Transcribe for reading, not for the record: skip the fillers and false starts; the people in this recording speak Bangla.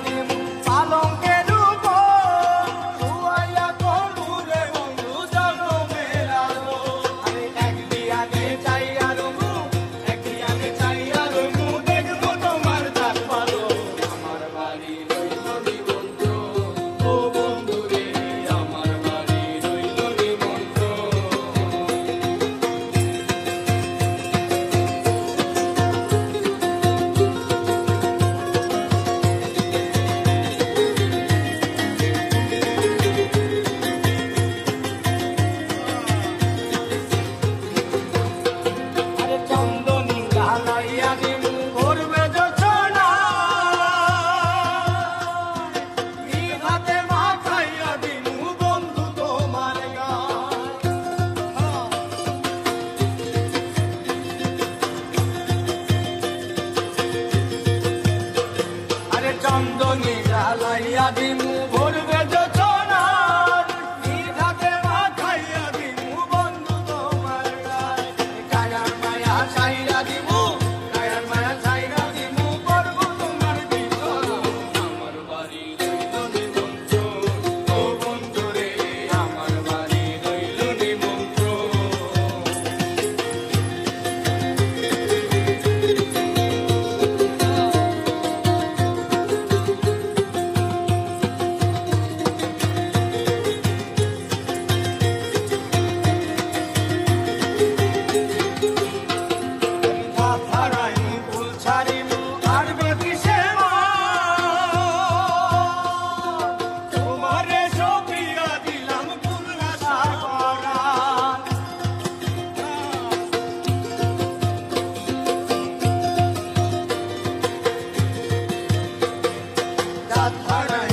দিম পালঙ্কের উপর শুয়াইয়া করবো রে বন্ধু জনমের আলো। আরে এক দিয়ানে চাইয়া রমু, এক দিয়ানে চাইয়া রমু, দেখবো তোমার দাঁত ভালো। আমার বাড়ি রইল নিমন্ত্রণ, ও বন্ধু রে আমার বাড়ি রইল নিমন্ত্রণ। আরে চন্দনী গালাইয়া দিমু ভরবে যোছনা, হাতে মাখাইয়া দিমু বন্ধু তোমার গান। আরে চন্দনী গালাইয়া দিমু ভরবে যোছনা, হাতে মাখাইয়া দিমু বন্ধু তোমার গান। কায়ার মায়া ছাইরা দিমু, কায়ার মায়া ছাইরা দিমু, করবো তোমার বিছানা। আমার বাড়ি রইল নিমন্ত্রণ, ও বন্ধু রে আমার বাড়ি রইল নিমন্ত্রণ। হারাইনি ফুল ছাড়িনু আরবে কিসে তোমারে সপিয়া দিলাম ফুল আশা করা। হারাই